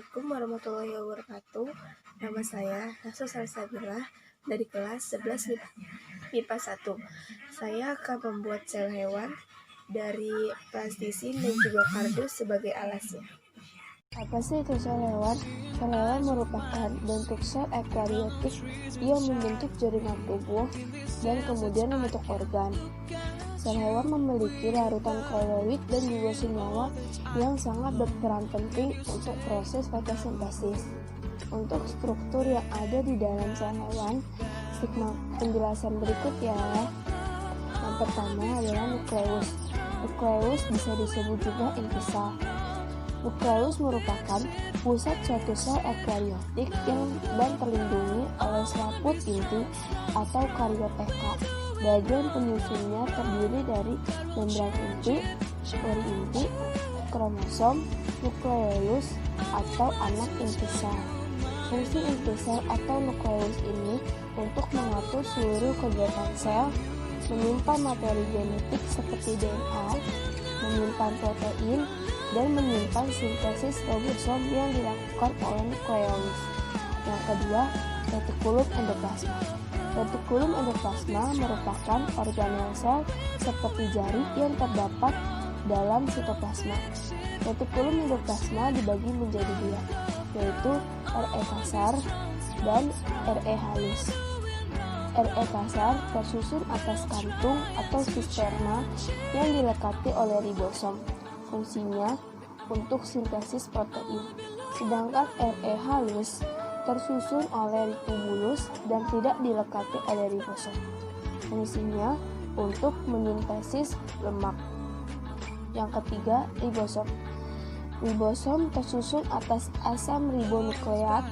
Assalamualaikum warahmatullahi wabarakatuh. Nama saya Nafsa Salsabila dari kelas 11 MIPA 1. Saya akan membuat sel hewan dari plastisin dan juga kardus sebagai alasnya. Apa sih itu sel hewan? Sel hewan merupakan bentuk sel eukariotik yang membentuk jaringan tubuh dan kemudian membentuk organ. Sel hewan memiliki larutan koloid dan juga senyawa yang sangat berperan penting untuk proses fotosintesis. Untuk struktur yang ada di dalam sel hewan, penjelasan berikut ya. Yang pertama adalah nukleus. Nukleus bisa disebut juga inti-sel. Nukleus merupakan pusat suatu sel eukariotik dan terlindungi oleh selaput inti atau karyoteka. Bagian penyusunnya terdiri dari membran inti, pori inti, kromosom, nukleus atau anak inti sel. Fungsi inti sel atau nukleus ini untuk mengatur seluruh kegiatan sel, menyimpan materi genetik seperti DNA, menyimpan protein, dan menyimpan sintesis ribosom yang dilakukan oleh nukleus. Yang kedua, retikulum endoplasma. Retikulum endoplasma merupakan organel sel seperti jari yang terdapat dalam sitoplasma. Retikulum endoplasma dibagi menjadi dua, yaitu RE kasar dan RE halus. RE kasar tersusun atas kantung atau sisterna yang dilekati oleh ribosom. Fungsinya untuk sintesis protein. Sedangkan RE halus tersusun oleh tubulus dan tidak dilekati oleh ribosom. Fungsinya untuk mesintesis lemak. Yang ketiga, ribosom. Ribosom tersusun atas asam ribonukleat.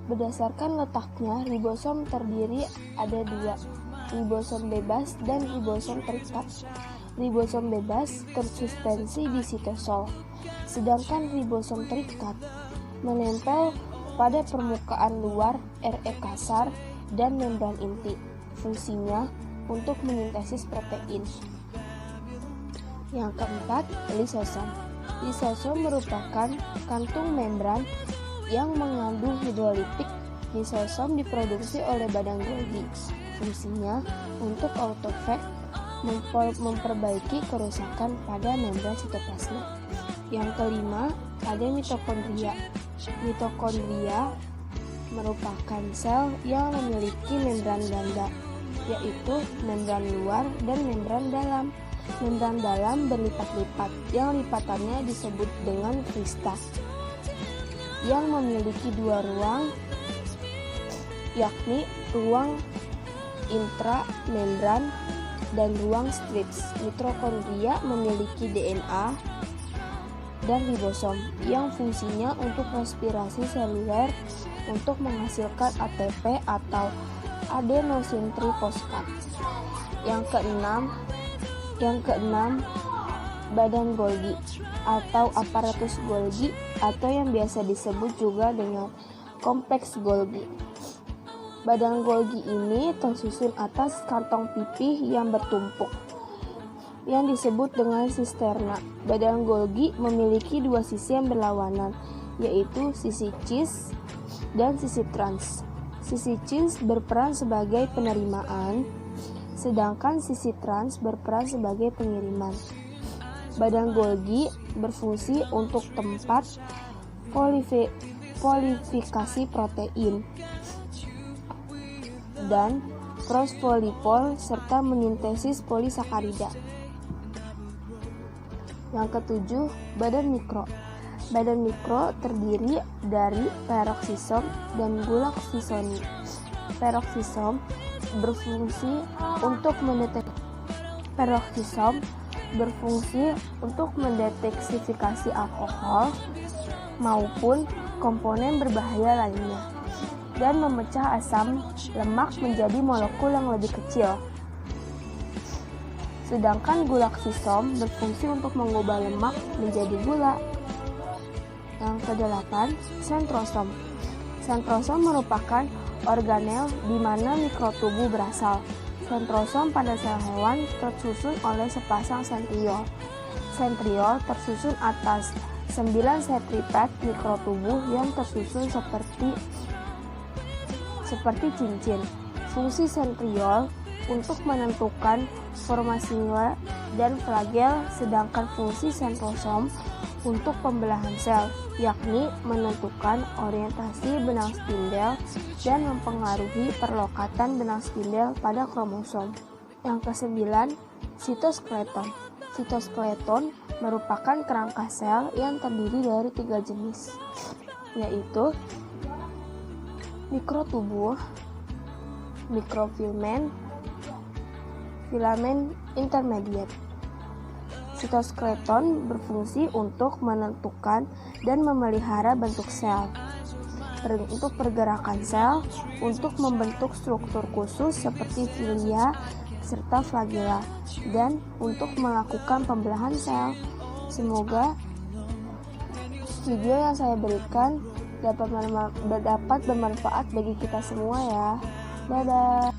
Berdasarkan letaknya, ribosom terdiri ada dua, ribosom bebas dan ribosom terikat. Ribosom bebas tersuspensi di sitosol, sedangkan ribosom terikat menempel pada permukaan luar RE kasar dan membran inti. Fungsinya untuk mesintesis protein. Yang keempat, lisosom. Lisosom merupakan kantung membran yang mengandung hidrolitik. Lisosom diproduksi oleh badan Golgi. Fungsinya untuk autofag, memperbaiki kerusakan pada membran sitoplasma. Yang kelima, ada mitokondria. Mitokondria merupakan sel yang memiliki membran ganda, yaitu membran luar dan membran dalam. Membran dalam berlipat-lipat, yang lipatannya disebut dengan krista, yang memiliki dua ruang, yakni ruang intramembran dan ruang strips. Mitokondria memiliki DNA dan ribosom yang fungsinya untuk respirasi seluler untuk menghasilkan ATP atau adenosin trifosfat. Yang keenam, badan Golgi atau aparatus Golgi atau yang biasa disebut juga dengan kompleks Golgi. Badan Golgi ini tersusun atas kantong pipih yang bertumpuk yang disebut dengan sisterna. Badan Golgi memiliki dua sisi yang berlawanan, yaitu sisi cis dan sisi trans. Sisi cis berperan sebagai penerimaan, sedangkan sisi trans berperan sebagai pengiriman. Badan Golgi berfungsi untuk tempat polifikasi protein dan fosfolipol serta mesintesis polisakarida. Yang ketujuh, badan mikro. Badan mikro terdiri dari peroksisom dan gulaksisoni. Peroksisom berfungsi untuk mendeteksifikasi alkohol maupun komponen berbahaya lainnya dan memecah asam lemak menjadi molekul yang lebih kecil. Sedangkan gulaksisom berfungsi untuk mengubah lemak menjadi gula. Yang kedelapan, sentrosom. Sentrosom merupakan organel di mana mikrotubuh berasal. Sentrosom pada sel hewan tersusun oleh sepasang sentriol. Sentriol tersusun atas 9 sentriped mikrotubuh yang tersusun seperti cincin. Fungsi sentriol untuk menentukan formasi nilai dan flagel, sedangkan fungsi sentrosom untuk pembelahan sel, yakni menentukan orientasi benang spindel dan mempengaruhi perlokatan benang spindel pada kromosom. Yang ke-9, sitoskeleton. Sitoskeleton merupakan kerangka sel yang terdiri dari 3 jenis, yaitu mikrotubuh, mikrofilament, filamen intermediate. Sitoskeleton berfungsi untuk menentukan dan memelihara bentuk sel, untuk pergerakan sel, untuk membentuk struktur khusus seperti filia serta flagella, dan untuk melakukan pembelahan sel. Semoga video yang saya berikan dapat bermanfaat bagi kita semua ya. Dadah.